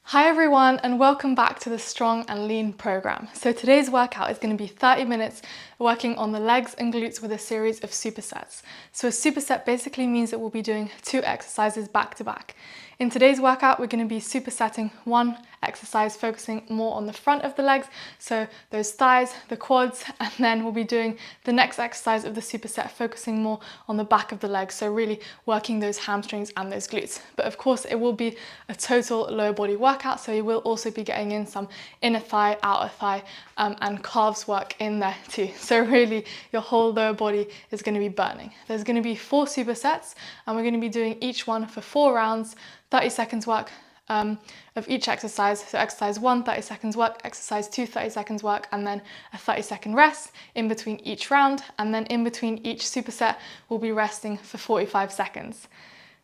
Hi everyone, and welcome back to the Strong and Lean program. So today's workout is going to be 30 minutes working on the legs and glutes with a series of supersets. So a superset basically means that we'll be doing 2 exercises back to back. In today's workout, we're going to be supersetting one exercise focusing more on the front of the legs, so those thighs, the quads, and then we'll be doing the next exercise of the superset focusing more on the back of the legs, so really working those hamstrings and those glutes. But of course, it will be a total lower body workout, so you will also be getting in some inner thigh, outer thigh, and calves work in there too. So really, your whole lower body is going to be burning. There's going to be 4 supersets, and we're going to be doing each one for 4 rounds, 30 seconds work of each exercise. So exercise 1, 30 seconds work, exercise 2, 30 seconds work, and then a 30-second rest in between each round. And then in between each superset, we'll be resting for 45 seconds.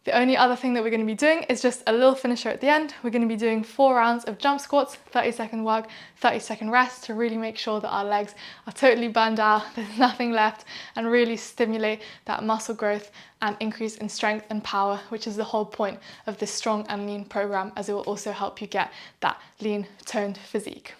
The only other thing that we're going to be doing is just a little finisher at the end. We're going to be doing 4 rounds of jump squats, 30-second work, 30-second rest to really make sure that our legs are totally burned out, there's nothing left, and really stimulate that muscle growth and increase in strength and power, which is the whole point of this Strong and Lean program, as it will also help you get that lean, toned physique.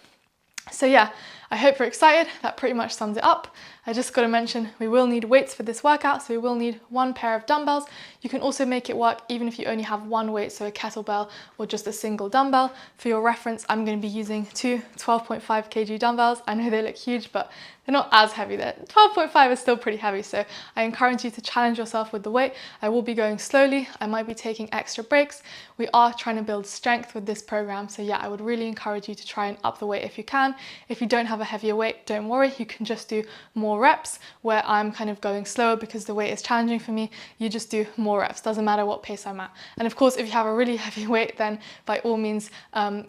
So yeah, I hope you're excited. That pretty much sums it up. I just got to mention we will need weights for this workout, so we will need 1 pair of dumbbells. You can also make it work even if you only have 1 weight, so a kettlebell or just a single dumbbell. For your reference, I'm going to be using 2 12.5 kg dumbbells. I know they look huge, but they're not as heavy. 12.5 is still pretty heavy, so I encourage you to challenge yourself with the weight. I will be going slowly. I might be taking extra breaks. We are trying to build strength with this program, so yeah, I would really encourage you to try and up the weight if you can. If you don't have a heavier weight, don't worry, you can just do more reps where I'm kind of going slower because the weight is challenging for me. You just do more reps, doesn't matter what pace I'm at. And of course, if you have a really heavy weight, then by all means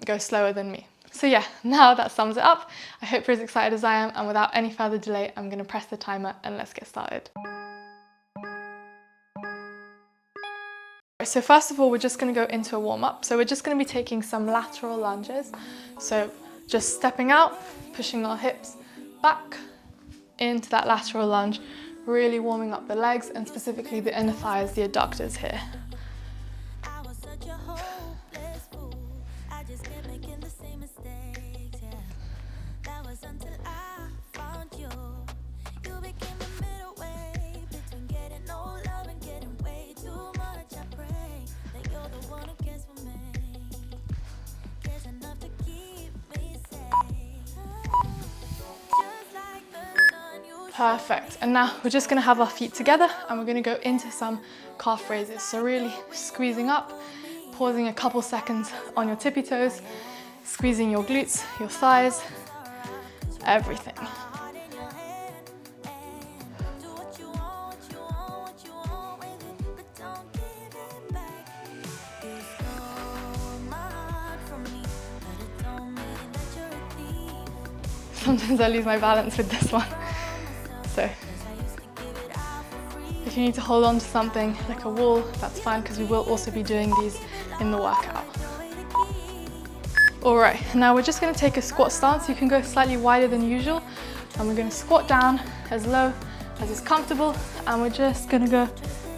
go slower than me. So yeah, now that sums it up. I hope you're as excited as I am, and without any further delay, I'm going to press the timer and let's get started. So first of all, we're just going to go into a warm-up. So we're just going to be taking some lateral lunges. So just stepping out, pushing our hips back into that lateral lunge, really warming up the legs and specifically the inner thighs, the adductors here. Perfect. And now we're just going to have our feet together and we're going to go into some calf raises. So really squeezing up, pausing a couple seconds on your tippy toes, squeezing your glutes, your thighs, everything. Sometimes I lose my balance with this one. So if you need to hold on to something like a wall, that's fine, because we will also be doing these in the workout. All right, now we're just going to take a squat stance. You can go slightly wider than usual, and we're going to squat down as low as is comfortable, and we're just going to go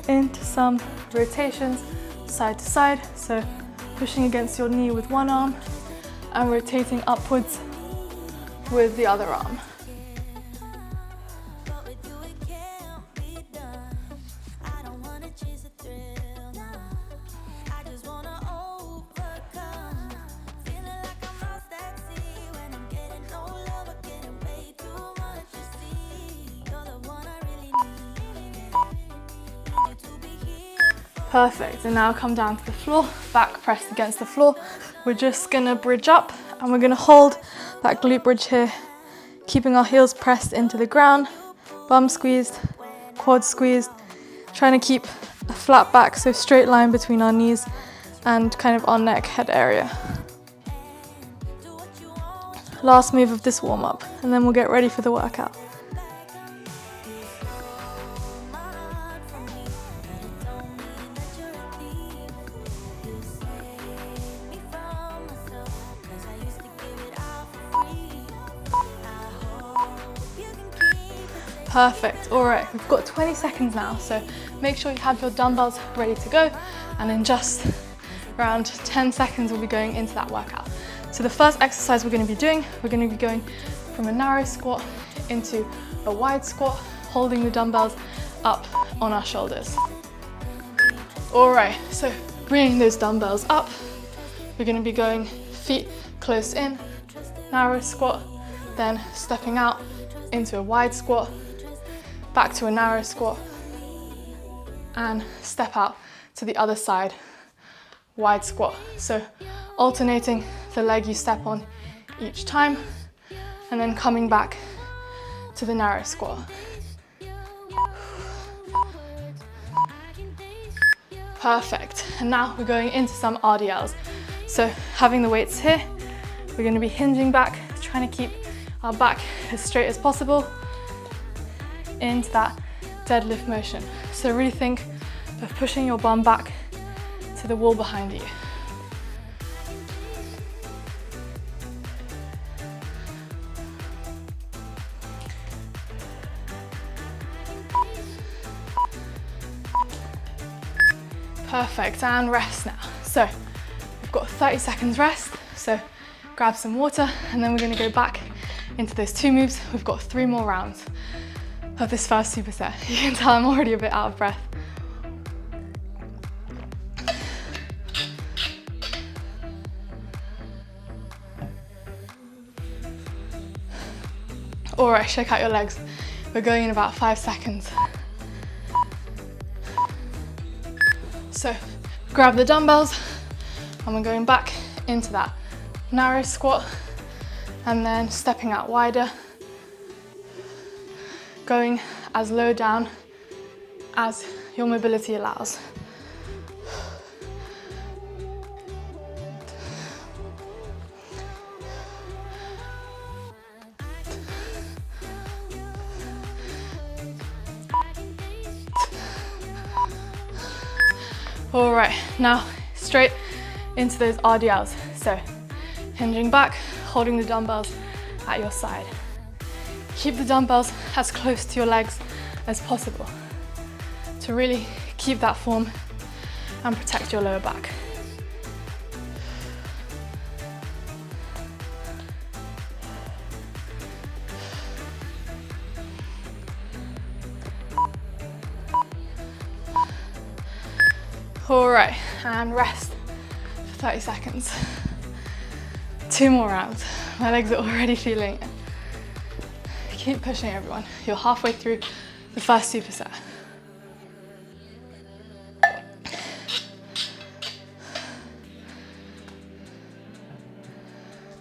into some rotations side to side. So pushing against your knee with one arm and rotating upwards with the other arm. Perfect, and now come down to the floor, back pressed against the floor. We're just gonna bridge up and we're gonna hold that glute bridge here, keeping our heels pressed into the ground, bum squeezed, quad squeezed, trying to keep a flat back, so straight line between our knees and kind of our neck head area. Last move of this warm up, and then we'll get ready for the workout. Perfect. All right, we've got 20 seconds now, so make sure you have your dumbbells ready to go, and then just around 10 seconds we'll be going into that workout. So the first exercise we're going to be doing, we're going to be going from a narrow squat into a wide squat, holding the dumbbells up on our shoulders. All right, so bringing those dumbbells up, we're going to be going feet close in, narrow squat, then stepping out into a wide squat, back to a narrow squat, and step out to the other side, wide squat. So alternating the leg you step on each time, and then coming back to the narrow squat. Perfect. And now we're going into some RDLs. So having the weights here, we're going to be hinging back, trying to keep our back as straight as possible into that deadlift motion. So really think of pushing your bum back to the wall behind you. Perfect, and rest now. So we've got 30 seconds rest, so grab some water, and then we're gonna go back into those 2 moves. We've got 3 more rounds of this first superset. You can tell I'm already a bit out of breath. All right, shake out your legs. We're going in about 5 seconds. So grab the dumbbells, and we're going back into that narrow squat, and then stepping out wider, going as low down as your mobility allows. All right, now straight into those RDLs. So hinging back, holding the dumbbells at your side. Keep the dumbbells as close to your legs as possible to really keep that form and protect your lower back. All right, and rest for 30 seconds. 2 more rounds. My legs are already feeling it. Keep pushing, everyone. You're halfway through the first superset.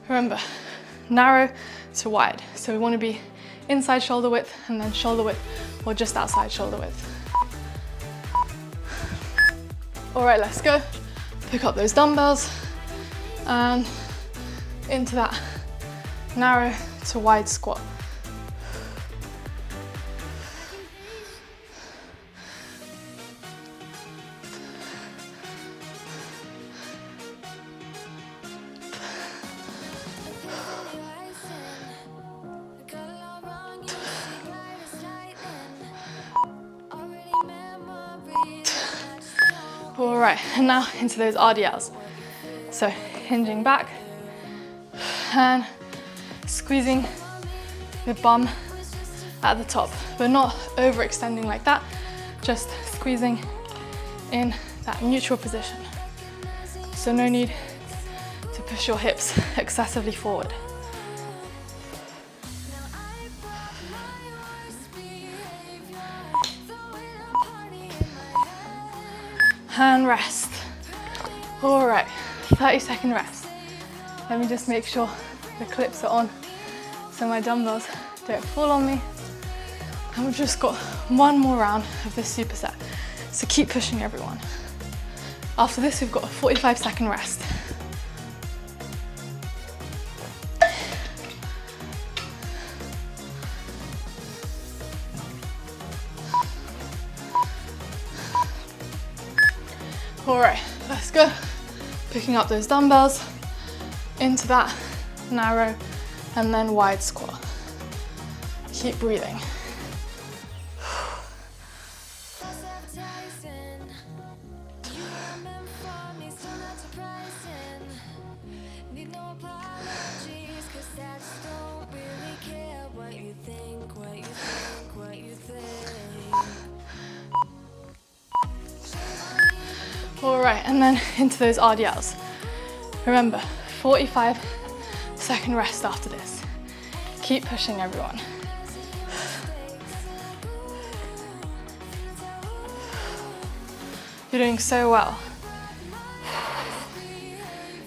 Remember, narrow to wide. So we want to be inside shoulder width, and then shoulder width, or just outside shoulder width. All right, let's go. Pick up those dumbbells and into that narrow to wide squat. All right, and now into those RDLs. So hinging back and squeezing the bum at the top, but not overextending like that, just squeezing in that neutral position. So no need to push your hips excessively forward. And rest. All right, 30-second rest. Let me just make sure the clips are on so my dumbbells don't fall on me. And we've just got 1 more round of this superset. So keep pushing, everyone. After this, we've got a 45-second rest. All right, let's go. Picking up those dumbbells into that narrow and then wide squat. Keep breathing. All right, and then into those RDLs. Remember, 45-second rest after this. Keep pushing, everyone. You're doing so well.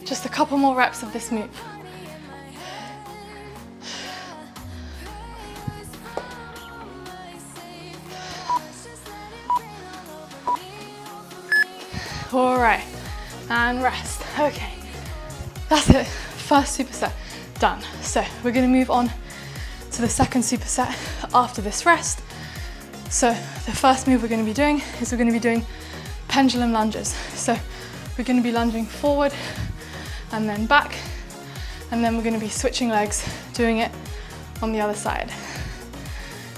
Just a couple more reps of this move. All right, and rest. Okay, that's it. First superset done. So we're gonna move on to the second superset after this rest. So the first move we're gonna be doing is we're gonna be doing pendulum lunges. So we're gonna be lunging forward and then back, and then we're gonna be switching legs, doing it on the other side.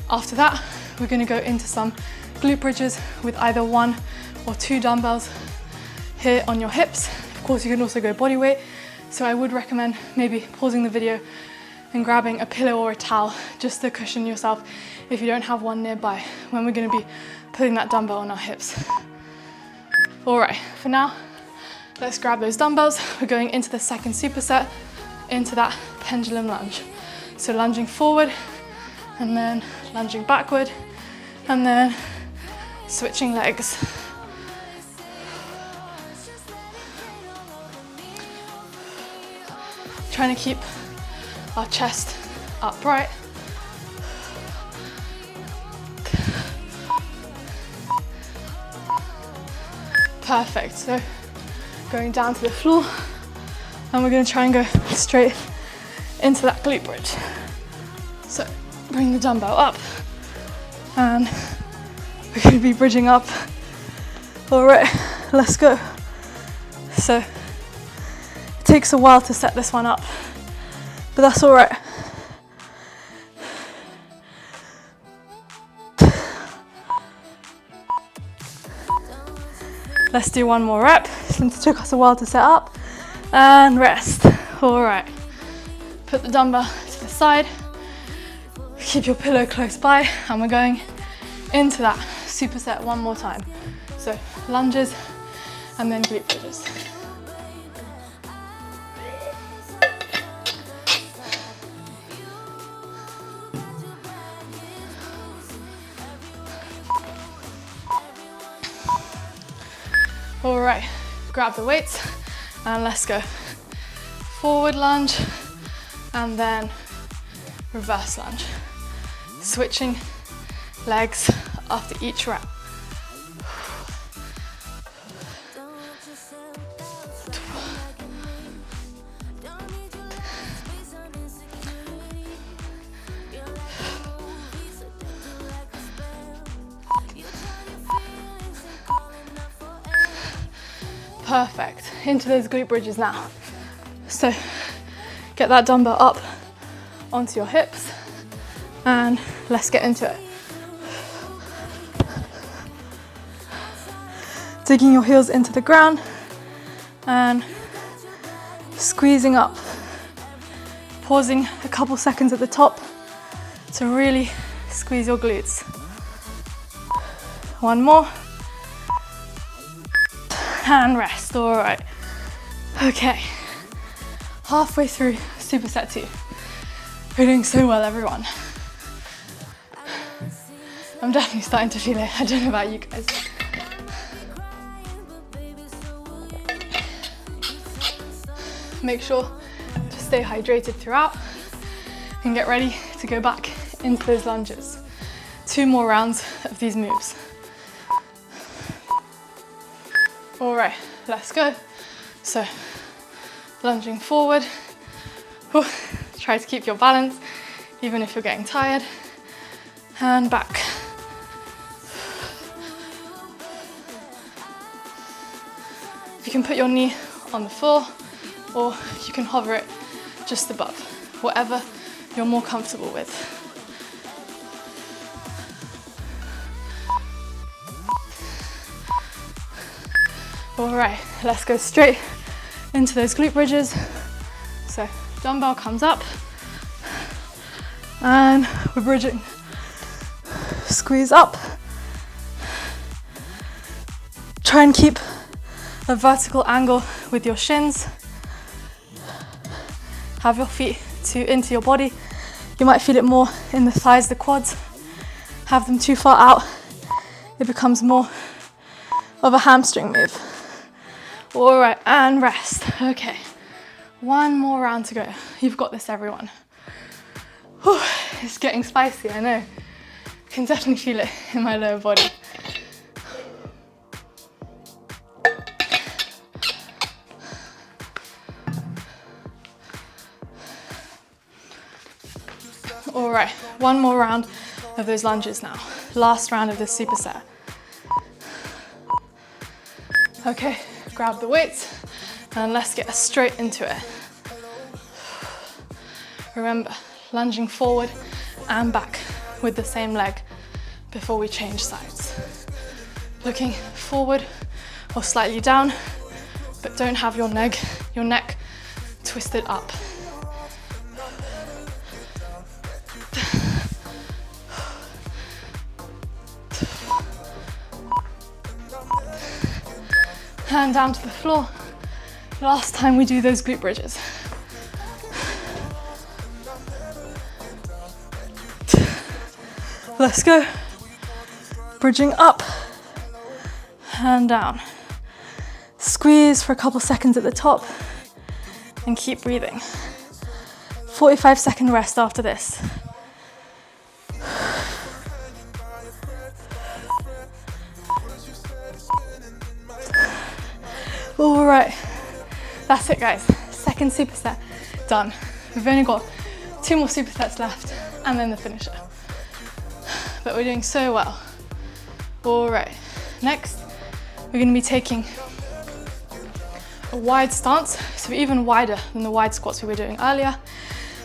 After that, we're gonna go into some glute bridges with either 1 or 2 dumbbells here on your hips. Of course, you can also go body weight. So I would recommend maybe pausing the video and grabbing a pillow or a towel just to cushion yourself if you don't have one nearby when we're gonna be putting that dumbbell on our hips. All right, for now, let's grab those dumbbells. We're going into the second superset, into that pendulum lunge. So lunging forward, and then lunging backward, and then switching legs. Trying to keep our chest upright. Perfect, so going down to the floor, and we're gonna try and go straight into that glute bridge. So bring the dumbbell up, and we're gonna be bridging up. All right, let's go. So it takes a while to set this one up, but that's all right. Let's do one more rep, since it took us a while to set up, and rest. All right, put the dumbbell to the side, keep your pillow close by, and we're going into that superset one more time. So lunges and then glute bridges. All right, grab the weights and let's go. Forward lunge and then reverse lunge. Switching legs after each rep. Perfect, into those glute bridges now. So get that dumbbell up onto your hips and let's get into it. Digging your heels into the ground and squeezing up. Pausing a couple seconds at the top to really squeeze your glutes. One more. And rest, all right. Okay, halfway through superset 2. We're doing so well, everyone. I'm definitely starting to feel it. I don't know about you guys. Make sure to stay hydrated throughout and get ready to go back into those lunges. 2 more rounds of these moves. All right, let's go. So, lunging forward. Whew. Try to keep your balance, even if you're getting tired. And back. You can put your knee on the floor, or you can hover it just above, whatever you're more comfortable with. All right, let's go straight into those glute bridges. So dumbbell comes up and we're bridging. Squeeze up. Try and keep a vertical angle with your shins. Have your feet into your body. You might feel it more in the thighs, the quads. Have them too far out, it becomes more of a hamstring move. All right, and rest. Okay, one more round to go. You've got this, everyone. Whew, it's getting spicy, I know. Can definitely feel it in my lower body. All right, one more round of those lunges now. Last round of this superset. Okay, grab the weights and let's get straight into it. Remember, lunging forward and back with the same leg before we change sides. Looking forward or slightly down, but don't have your neck twisted up. Hand down to the floor. Last time we do those glute bridges. Let's go. Bridging up and down. Squeeze for a couple seconds at the top and keep breathing. 45-second rest after this. All right, that's it guys. Second superset done. We've only got 2 more supersets left and then the finisher. But we're doing so well. All right, next we're gonna be taking a wide stance, so even wider than the wide squats we were doing earlier.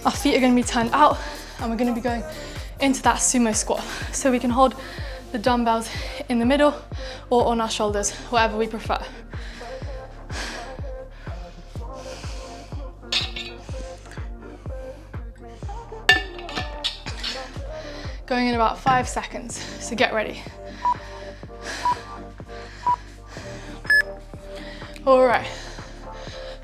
Our feet are gonna be turned out and we're gonna be going into that sumo squat. So we can hold the dumbbells in the middle or on our shoulders, whatever we prefer. Going in about 5 seconds, so get ready. All right,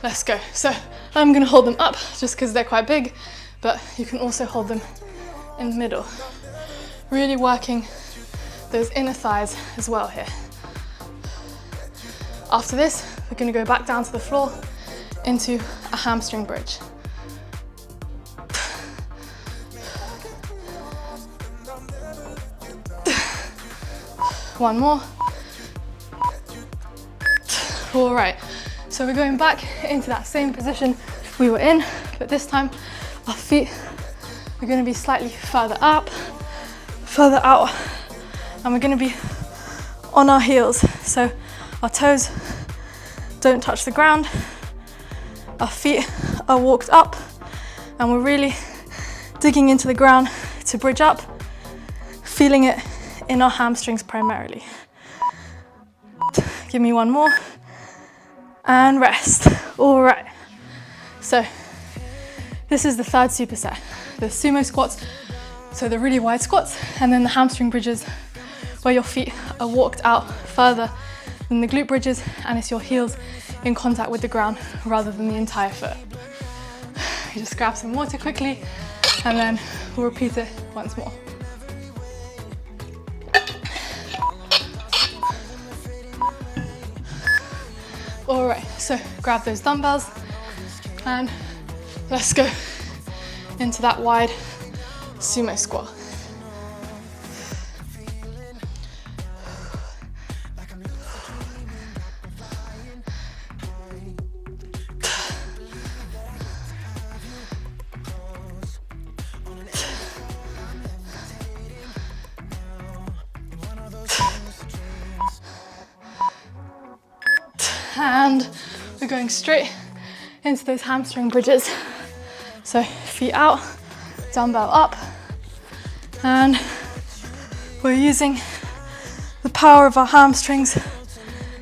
let's go. So I'm gonna hold them up just because they're quite big, but you can also hold them in the middle. Really working those inner thighs as well here. After this, we're gonna go back down to the floor into a hamstring bridge. One more. All right, so we're going back into that same position we were in, but this time our feet are going to be slightly further up, further out, and we're going to be on our heels. So our toes don't touch the ground, our feet are walked up, and we're really digging into the ground to bridge up, feeling it in our hamstrings primarily. Give me one more and rest. All right, so this is the third superset, the sumo squats, so the really wide squats, and then the hamstring bridges where your feet are walked out further than the glute bridges and it's your heels in contact with the ground rather than the entire foot. You just grab some water quickly and then we'll repeat it once more. All right, so grab those dumbbells and let's go into that wide sumo squat. And we're going straight into those hamstring bridges. So feet out, dumbbell up, and we're using the power of our hamstrings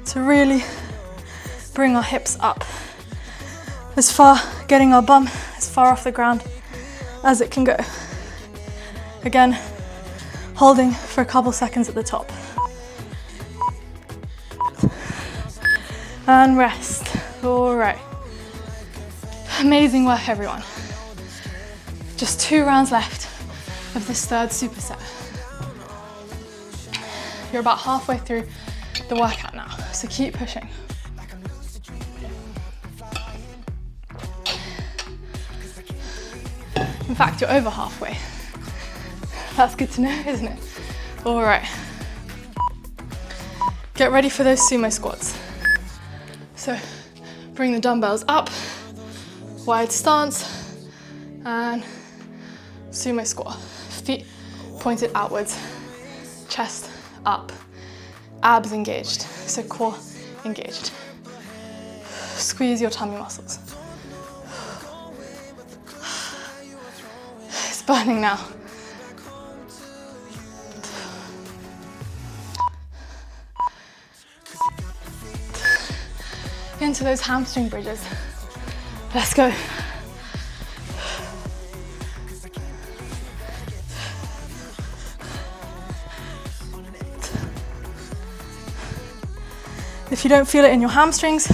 to really bring our hips up as far, getting our bum as far off the ground as it can go. Again, holding for a couple seconds at the top. and rest. All right. Amazing work, everyone. Just 2 rounds left of this third superset. You're about halfway through the workout now, so keep pushing. In fact, you're over halfway. That's good to know, isn't it? All right. Get ready for those sumo squats. So bring the dumbbells up, wide stance, and sumo squat. Feet pointed outwards, chest up, abs engaged, so core engaged. Squeeze your tummy muscles. It's burning now. Into those hamstring bridges. Let's go. If you don't feel it in your hamstrings,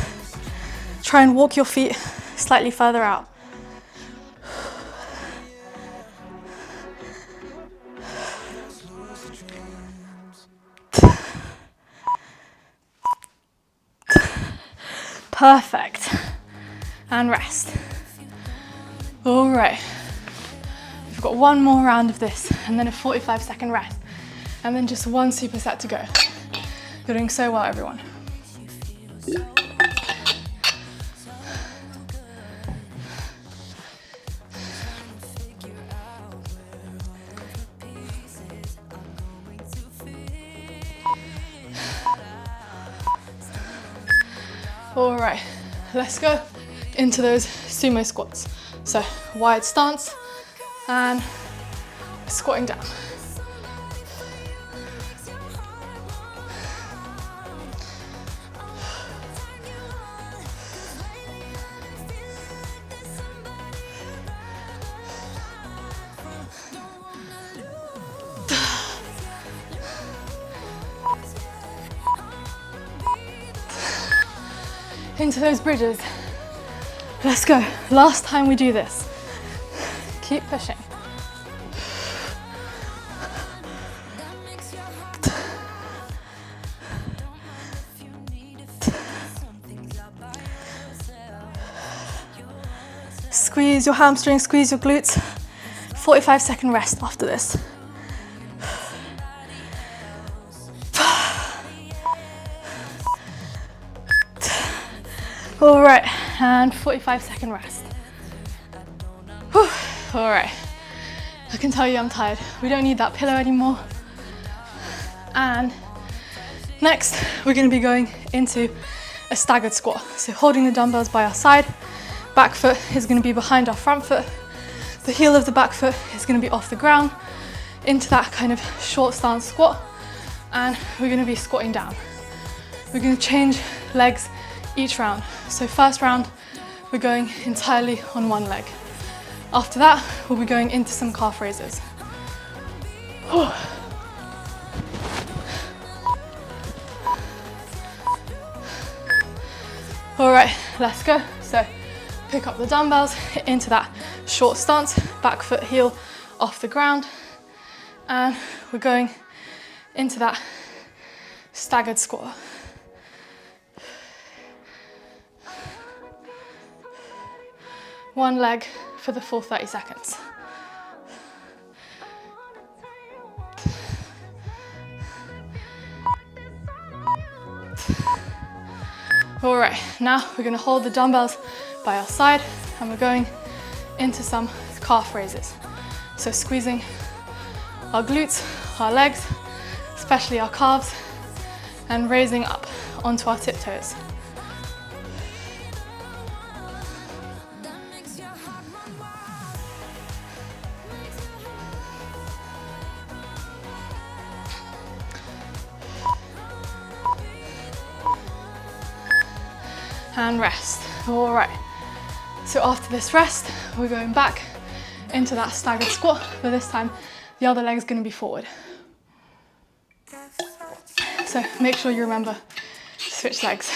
try and walk your feet slightly further out. Perfect. And rest. All right. We've got one more round of this and then a 45-second rest. And then just one superset to go. You're doing so well, everyone. All right, let's go into those sumo squats. So wide stance and squatting down. Into those bridges. Let's go. Last time we do this. Keep pushing. Squeeze your hamstrings, squeeze your glutes. 45-second rest after this. All right, and 45-second rest. Whew. All right, I can tell you I'm tired. We don't need that pillow anymore. And next, we're gonna be going into a staggered squat. So holding the dumbbells by our side, back foot is gonna be behind our front foot. The heel of the back foot is gonna be off the ground into that kind of short stance squat. And we're gonna be squatting down. We're gonna change legs each round. So first round, we're going entirely on one leg. After that, we'll be going into some calf raises. All right, let's go. So pick up the dumbbells into that short stance, back foot heel off the ground. And we're going into that staggered squat. One leg for the full 30 seconds. All right, now we're gonna hold the dumbbells by our side and we're going into some calf raises. So squeezing our glutes, our legs, especially our calves, and raising up onto our tiptoes. And rest. All right, so after this rest, we're going back into that staggered squat, but this time the other leg's gonna be forward. So make sure you remember to switch legs.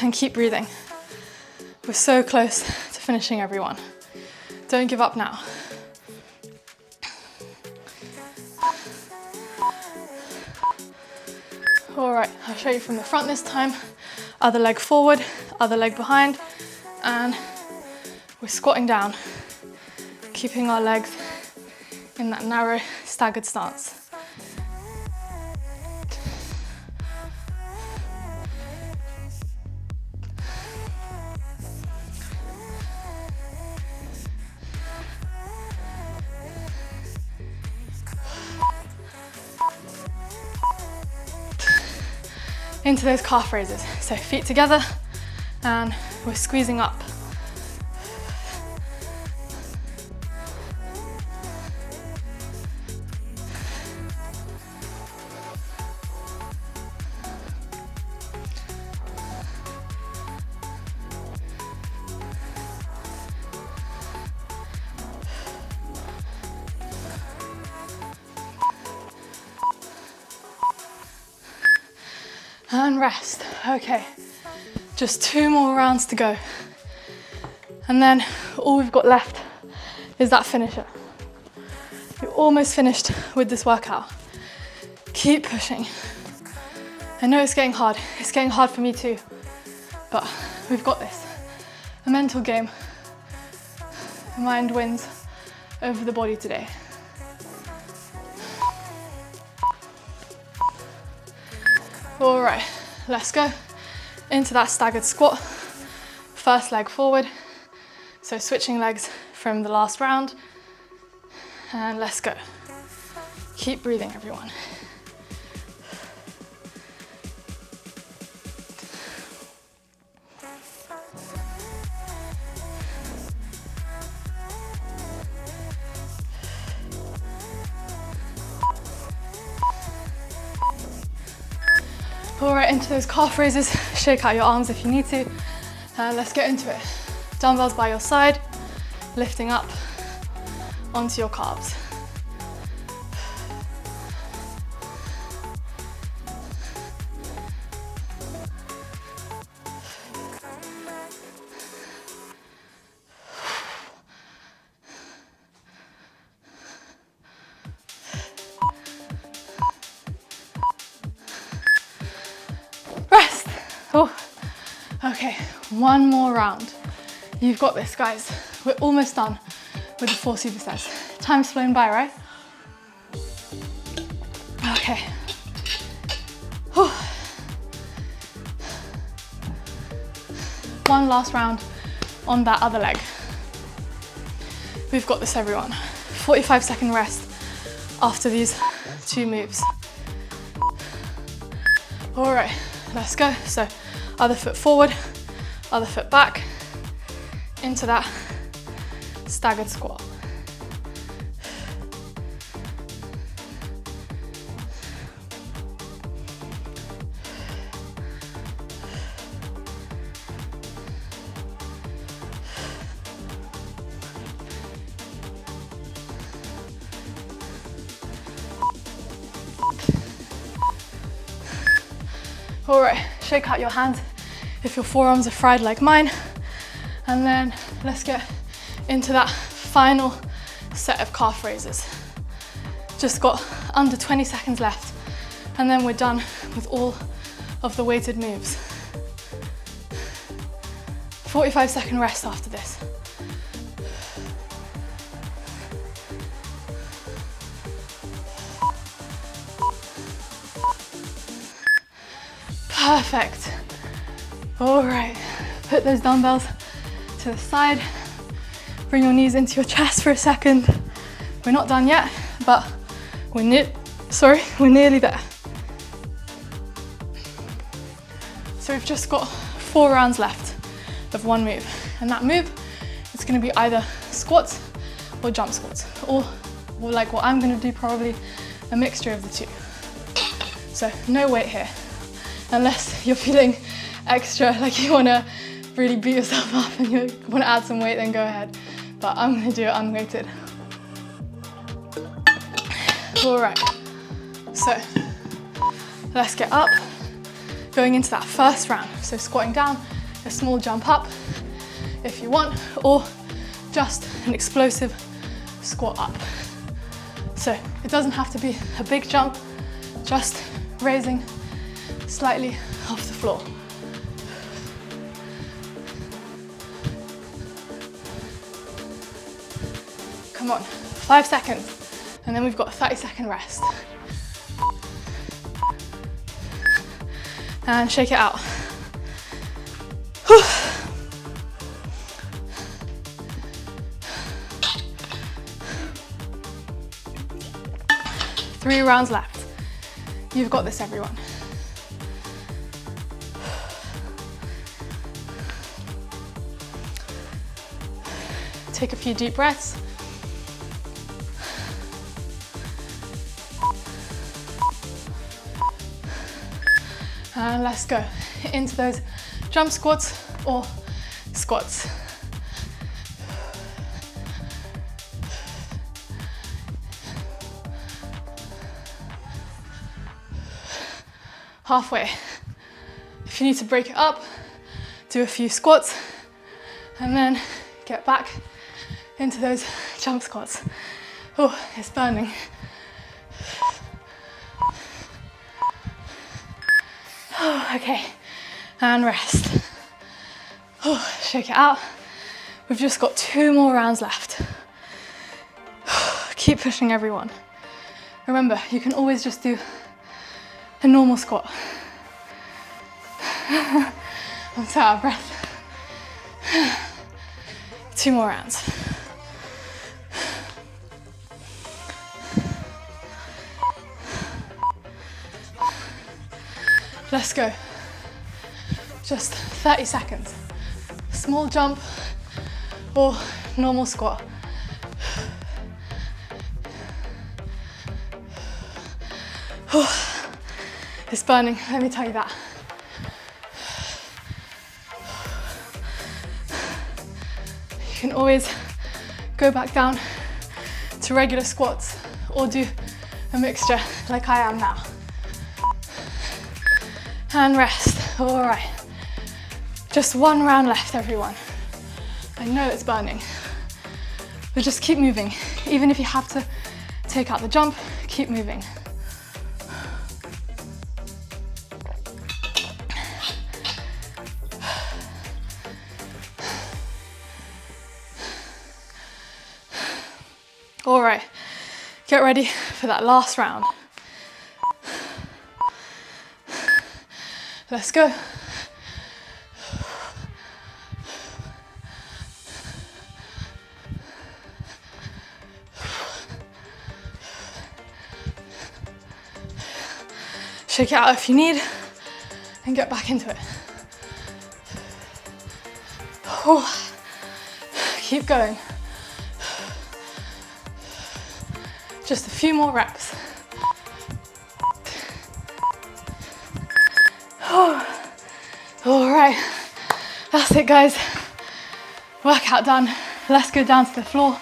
and keep breathing. We're so close to finishing, everyone. Don't give up now. All right, I'll show you from the front this time. Other leg forward, other leg behind, and we're squatting down, keeping our legs in that narrow staggered stance. Into those calf raises. So feet together and we're squeezing up. And rest. Okay, just 2 more rounds to go. And then all we've got left is that finisher. You're almost finished with this workout. Keep pushing. I know it's getting hard. It's getting hard for me too, but we've got this. A mental game. The mind wins over the body today. All right, let's go into that staggered squat. First leg forward. So switching legs from the last round. And let's go. Keep breathing, everyone. All right, into those calf raises. Shake out your arms if you need to. Let's get into it. Dumbbells by your side, lifting up onto your calves. Rest. Oh, okay, 1 more round. You've got this, guys. We're almost done with the 4 supersets. Time's flown by, right? Okay. Whew. 1 last round on that other leg. We've got this, everyone. 45-second rest after these 2 moves. All right, let's go. So other foot forward, other foot back, into that staggered squat. All right, shake out your hands if your forearms are fried like mine. And then let's get into that final set of calf raises. Just got under 20 seconds left, and then we're done with all of the weighted moves. 45-second rest after this. Perfect. All right, put those dumbbells to the side. Bring your knees into your chest for a second. We're not done yet, but we're nearly there. So we've just got 4 rounds left of 1 move. And that move, it's gonna be either squats or jump squats, or like what I'm gonna do, probably a mixture of the 2. So no weight here. Unless you're feeling extra, like you wanna really beat yourself up and you wanna add some weight, then go ahead. But I'm gonna do it unweighted. All right, so let's get up. going into that first round. So squatting down, a small jump up if you want, or just an explosive squat up. So it doesn't have to be a big jump, just raising slightly off the floor. Come on, 5 seconds, and then we've got a 30-second rest. And shake it out. Whew. 3 rounds left. You've got this, everyone. Take a few deep breaths. And let's go into those jump squats or squats. Halfway. If you need to break it up, do a few squats and then get back into those jump squats. Oh, it's burning. Oh, okay, and rest. Oh, shake it out. We've just got 2 more rounds left. Keep pushing, everyone. Remember, you can always just do a normal squat. I'm so out of breath. 2 more rounds. Let's go. Just 30 seconds. Small jump or normal squat. It's burning, let me tell you that. You can always go back down to regular squats or do a mixture like I am now. And rest. All right. Just 1 round left, everyone. I know it's burning, but just keep moving. Even if you have to take out the jump, keep moving. All right, get ready for that last round. Let's go. Shake it out if you need and get back into it. Oh, keep going. Just a few more reps. Oh, all right, that's it, guys. Workout done. Let's go down to the floor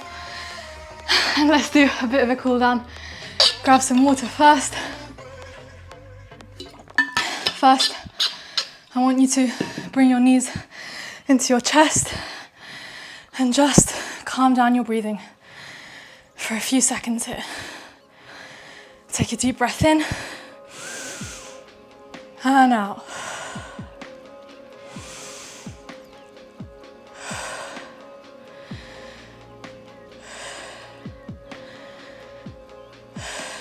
and let's do a bit of a cool down. Grab some water first. First, I want you to bring your knees into your chest and just calm down your breathing for a few seconds here. Take a deep breath in and out.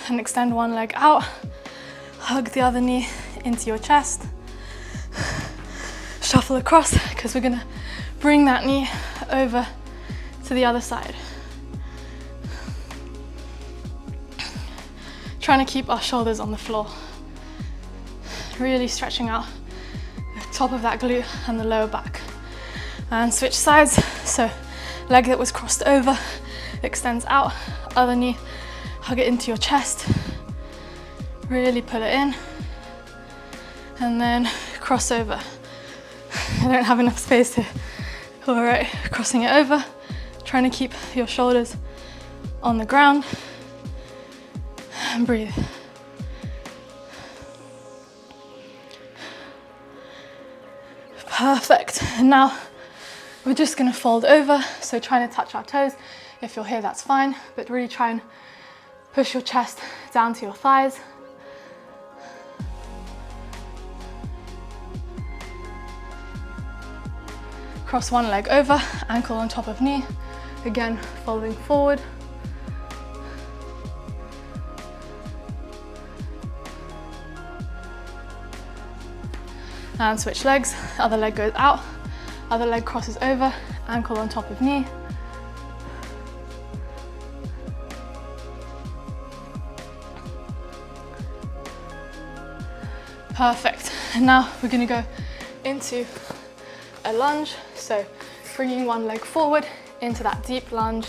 And extend one leg out, hug the other knee into your chest. Shuffle across because we're gonna bring that knee over to the other side. Trying to keep our shoulders on the floor. Really stretching out the top of that glute and the lower back. And switch sides, so leg that was crossed over extends out, other knee, hug it into your chest, really pull it in, and then cross over. I don't have enough space here. All right, crossing it over, trying to keep your shoulders on the ground, and breathe. Perfect. And now we're just gonna fold over, so trying to touch our toes. If you're here, that's fine, but really try and push your chest down to your thighs. Cross one leg over, ankle on top of knee. Again, folding forward. And switch legs, other leg goes out, other leg crosses over, ankle on top of knee. Perfect. And now we're gonna go into a lunge. So bringing one leg forward into that deep lunge,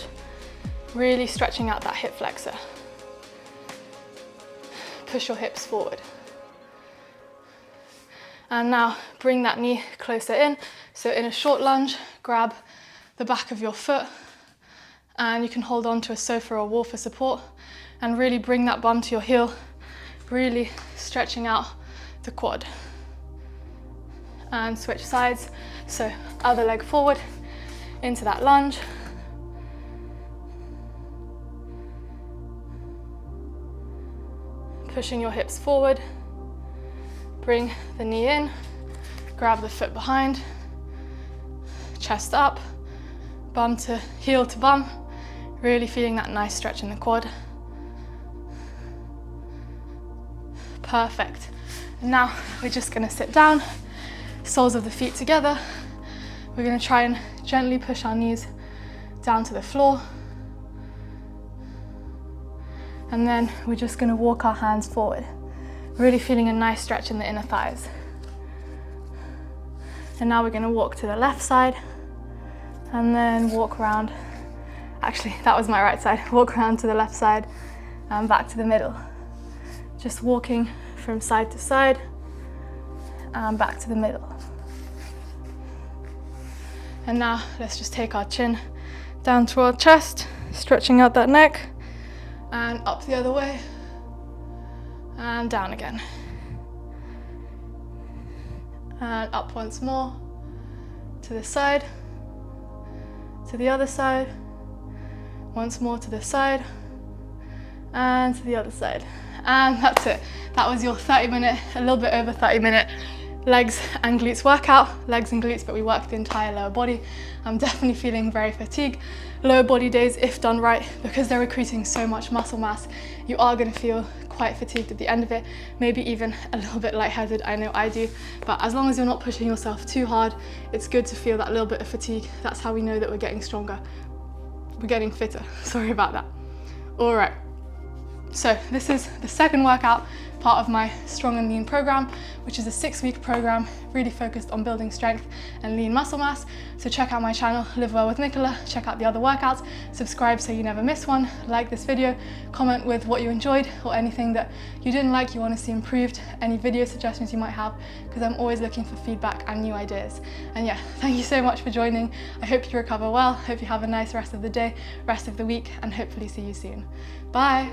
really stretching out that hip flexor. Push your hips forward. And now bring that knee closer in. So in a short lunge, grab the back of your foot, and you can hold on to a sofa or wall for support, and really bring that bum to your heel, really stretching out the quad. And switch sides. So other leg forward into that lunge. Pushing your hips forward. Bring the knee in, grab the foot behind, chest up, bum to heel to bum, really feeling that nice stretch in the quad. Perfect. And now we're just gonna sit down, soles of the feet together. We're gonna try and gently push our knees down to the floor. And then we're just gonna walk our hands forward. Really feeling a nice stretch in the inner thighs. And now we're gonna walk to the left side and then walk around. Actually, that was my right side. Walk around to the left side and back to the middle. Just walking from side to side and back to the middle. And now let's just take our chin down to our chest, stretching out that neck, and up the other way. And down again. And up once more, to the side, to the other side, once more to the side, and to the other side. And that's it. That was your 30-minute, a little bit over 30-minute legs and glutes workout. Legs and glutes, but we worked the entire lower body. I'm definitely feeling very fatigued. Lower body days, if done right, because they're recruiting so much muscle mass, you are gonna feel quite fatigued at the end of it, maybe even a little bit lightheaded. I know I do, but as long as you're not pushing yourself too hard, it's good to feel that little bit of fatigue. That's how we know that we're getting stronger. We're getting fitter. Sorry about that. All right. So this is the second workout, part of my Strong and Lean program, which is a 6-week program really focused on building strength and lean muscle mass. So check out my channel, Live Well with Nicola, check out the other workouts, subscribe so you never miss one, like this video, comment with what you enjoyed or anything that you didn't like, you want to see improved, any video suggestions you might have, because I'm always looking for feedback and new ideas. And yeah, thank you so much for joining. I hope you recover well, hope you have a nice rest of the day, rest of the week, and hopefully see you soon. Bye.